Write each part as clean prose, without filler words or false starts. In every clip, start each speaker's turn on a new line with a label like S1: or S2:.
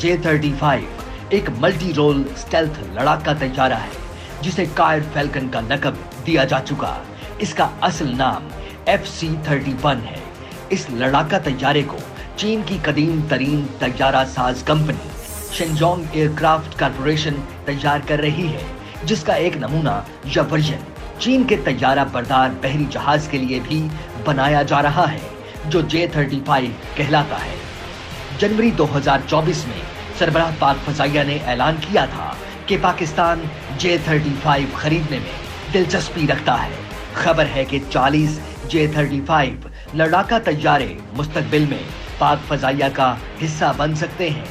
S1: J-35 एक multi role stealth लड़ाका तैयारा है जिसे कायर फैल्कन का लक़ब दिया जा चुका। इसका असल नाम FC-31 है। इस लड़ाका तैयारे को चीन की कदीम तरीन तैयारा साज कंपनी शेनजोंग एयरक्राफ्ट कॉर्पोरेशन तैयार कर रही है, जिसका एक नमूना या वर्जन चीन के तैयारा बरदार बहरी जहाज के लिए भी बनाया जा रहा है, जो J-35 कहलाता है। जनवरी 2024 में सरबराह पाक फजाइया ने ऐलान किया था कि पाकिस्तान J-35 खरीदने में दिलचस्पी रखता है। खबर है कि 40 J-35 लड़ाका तैयारे मुस्तकबिल में पाक फजाइया का हिस्सा बन सकते हैं।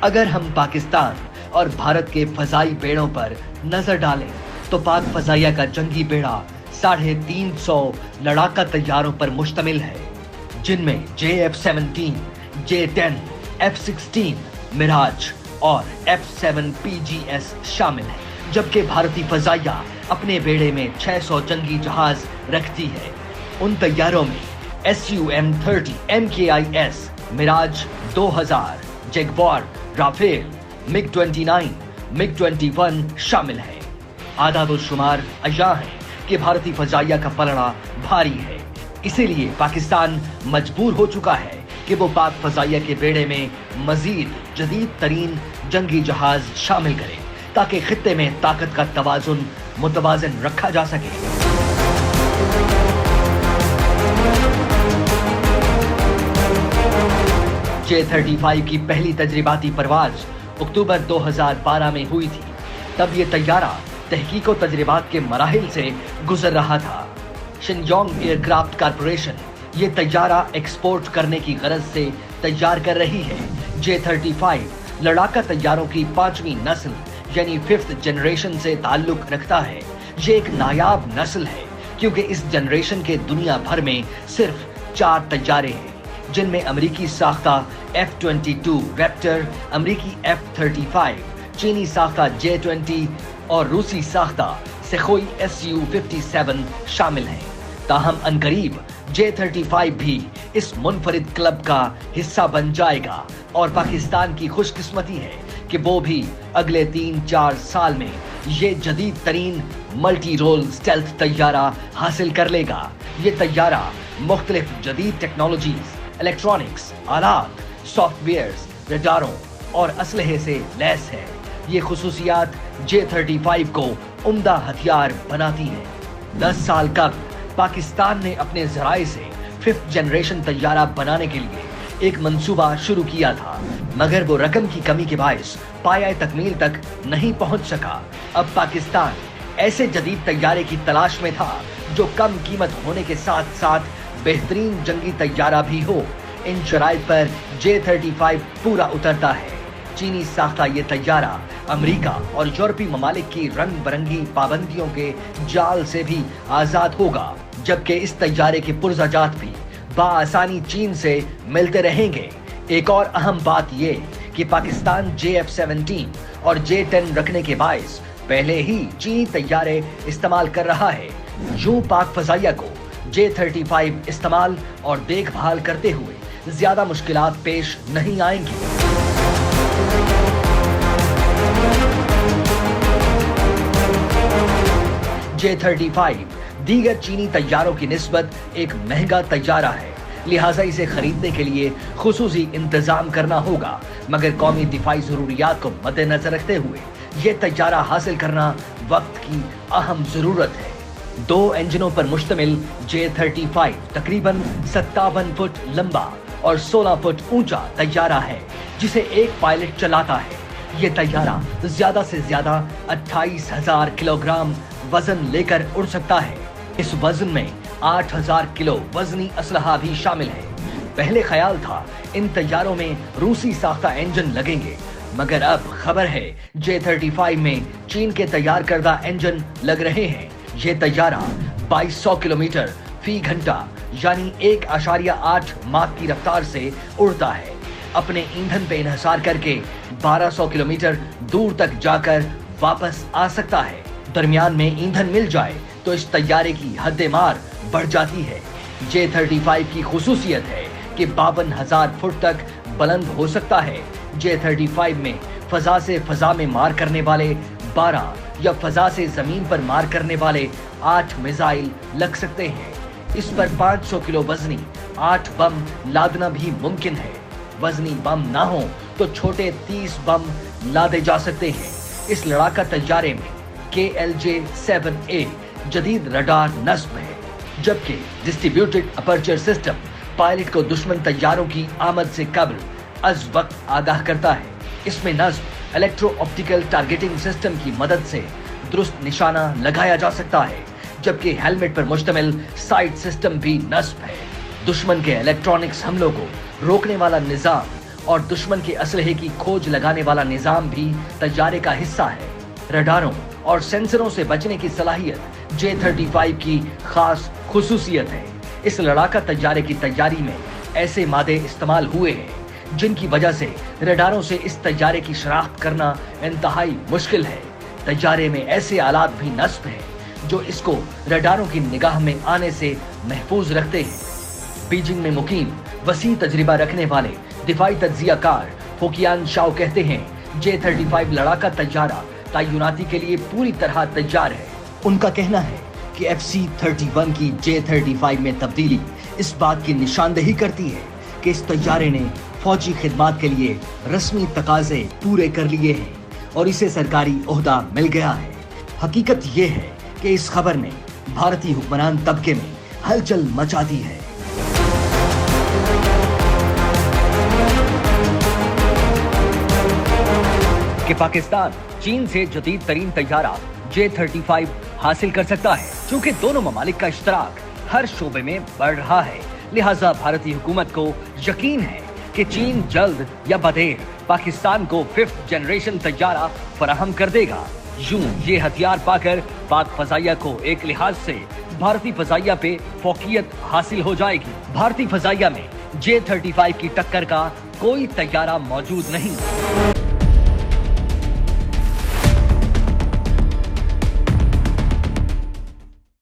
S1: अगर हम पाकिस्तान और भारत के फजाई बेड़ों पर नजर डालें तो पाक फजाइया का जंगी बेड़ा 350 लड़ाका तैयारों पर मुश्तमिल है, जिनमें JF-17, J-10, F-16, मिराज और F-7 PGS शामिल है, जबकि भारतीय फजाइया अपने बेड़े में 600 जंगी जहाज रखती है। उन तैयारों में Su-30 MKIS, Miraj 2000, Jaguar, Rafale, MiG-29, MiG-21 शामिल है। आदाद-ओ-शुमार अय्या है कि भारतीय फजाइया का पलड़ा भारी है, इसीलिए पाकिस्तान मजबूर हो चुका है कि वो पाक फजाइया के बेड़े में मजीद जदीद तरीन जंगी जहाज शामिल करे, ताकि खित्ते में ताकत का तवाजुन मुतवाजन रखा जा सके। J-35 की पहली तजरिबाती परवाज अक्टूबर 2012 में हुई थी। तब ये तैयारा तहकीक और तजरिबात के मराहिल से गुजर रहा था। शेनजोंग एयरक्राफ्ट कॉर्पोरेशन ये तैयारा एक्सपोर्ट करने की गरज से तैयार कर रही है। J-35 लड़ाका तैयारों की 5वीं नस्ल यानी 5th जनरेशन से ताल्लुक रखता है। ये एक नायाब नस्ल है क्योंकि इस जनरेशन के दुनिया भर में सिर्फ 4 तैयारे हैं, जिनमें अमेरिकी साख्ता F-22 रैप्टर, अमेरिकी F-35, चीनी साख्ता J-20 और रूसी साख्ता सेखोई Su-57 शामिल हैं। ताहम अनकरीब J-35 भी इस मुनफरिद क्लब का हिस्सा बन जाएगा और पाकिस्तान की खुशकिस्मती है कि वो भी अगले 3-4 साल में ये जदीद तरीन मल्टी रोल स्टेल्थ तैयारा हासिल कर लेगा। ये तैयारा मुख्तलिफ जदीद टेक्नोलॉजीज, इलेक्ट्रॉनिक्स, आलात, सॉफ्टवेयर्स, रडारों और असलहे से लैस है। ये खुसूसियात J-35 को उम्दा हथियार बनाती हैं। 10 साल कबल पाकिस्तान ने अपने ज़राए से 5th जनरेशन तैयारा बनाने के लिए एक मंसूबा शुरू किया था, मगर वो रकम की कमी के बायस पाया तकमील तक नहीं पहुंच सका। अब पाकिस्तान ऐसे जदीद तैयारे की तलाश में था जो कम कीमत होने के साथ साथ बेहतरीन जंगी तैयारा भी हो। इन शराइत पर J-35 पूरा उतरता है। चीनी साख्ता ये तैयारा अमेरिका और यूरोपीय ममालिक की रंग बरंगी पाबंदियों के जाल से भी आजाद होगा, जबकि इस तैयारे के पुर्जाजात भी बाआसानी चीन से मिलते रहेंगे। एक और अहम बात ये कि पाकिस्तान JF-17 और J-10 रखने के बायस पहले ही चीनी तैयारे इस्तेमाल कर रहा है। यूं पाक फजाइया को J-35 इस्तेमाल और देखभाल करते हुए ज्यादा मुश्किलात पेश नहीं आएंगी। J-35 दीगर चीनी तैयारों की निस्बत एक महंगा तैयारा है, लिहाजा इसे खरीदने के लिए खुसूसी इंतजाम करना होगा, मगर कौमी दिफाई जरूरियात को मद्देनजर रखते हुए ये तैयारा हासिल करना वक्त की अहम जरूरत है। 2 इंजनों पर मुश्तमिल J-35 तकरीबन 57 फुट लंबा और 16 फुट ऊंचा तैयारा है, जिसे एक पायलट चलाता है। ये तैयारा ज्यादा से ज्यादा 28,000 किलोग्राम वजन लेकर उड़ सकता है। इस वजन में 8,000 किलो वजनी असलहा भी शामिल है। पहले ख्याल था इन तैयारों में रूसी साख्ता इंजन लगेंगे, मगर अब खबर है J-35 में चीन के तैयार करदा इंजन लग रहे हैं। ये तैयारा 2200 किलोमीटर फी घंटा यानी 1.8 माह की रफ्तार से उड़ता है। अपने ईंधन पे इन्हसार करके 1200 किलोमीटर दूर तक जाकर वापस आ सकता है। दरमियान में ईंधन मिल जाए तो इस तैयारे की हद्दे मार बढ़ जाती है। J-35 की खुसूसियत है कि 52,000 फुट तक बुलंद हो सकता है। J-35 में फजा से फजा में मार करने वाले 12 या फजा से जमीन पर मार करने वाले 8 मिसाइल लग सकते हैं। इस पर 500 किलो वजनी 8 बम लादना भी मुमकिन है। वजनी बम ना हो तो छोटे 30 बम लादे जा सकते हैं। इस लड़ाका तैयारे में KLJ-7A जदीद रडार नस्ब है, जबकि डिस्ट्रीब्यूटेड अपर्चर सिस्टम पायलट को दुश्मन तैयारों की आमद से कब्ल अज वक्त आगाह करता है। इसमें नस्ब इलेक्ट्रो ऑप्टिकल टारगेटिंग सिस्टम की मदद से दुरुस्त निशाना लगाया जा सकता है, जबकि हेलमेट पर मुश्तमिल साइट सिस्टम भी नस्ब है। दुश्मन के इलेक्ट्रॉनिक्स हमलों को रोकने वाला निजाम और दुश्मन के असलहे की खोज लगाने वाला निजाम भी तैयारे का हिस्सा है। रडारों और सेंसरों से बचने की सलाहियत J-35 की खास खुसूसियत है। इस लड़ाका तैयारे की तैयारी में ऐसे मादे इस्तेमाल हुए हैं जिनकी वजह से रडारों से इस तैयारे की शनाख्त करना इंतहाई मुश्किल है। तैयारे में ऐसे आलात भी नस्ब हैं जो इसको रडारों की निगाह में आने से महफूज रखते हैं। बीजिंग में मुकीम वसी तजरिबा रखने वाले दिफाई तज्जियाकार फोकियान शाओ कहते हैं, J-35 लड़ाका तैयारा तैनाती के लिए पूरी तरह तैयार है। उनका कहना है कि FC-31 की J-35 में तब्दीली इस बात की निशानदेही करती है कि इस तैयारे ने फौजी खिदमात के लिए रस्मी तकाजे पूरे कर लिए हैं और इसे सरकारी ओहदा मिल गया है। हकीकत ये है कि इस खबर ने भारतीय हुक्मरान तबके में हलचल मचा दी है। कि पाकिस्तान चीन से जदीद तरीन तैयारा J-35 हासिल कर सकता है। चूंकि दोनों ममालिक का इश्तराक हर शोबे में बढ़ रहा है, लिहाजा भारतीय हुकूमत को यकीन है कि चीन जल्द या बदेर पाकिस्तान को 5th जनरेशन तैयारा फराहम कर देगा। यूं ये हथियार पाकर पाक फजाइया को एक लिहाज से भारतीय फजाइया पे फौकियत हासिल हो जाएगी। भारतीय फजाइया में J-35 की टक्कर का कोई तैयारा मौजूद नहीं।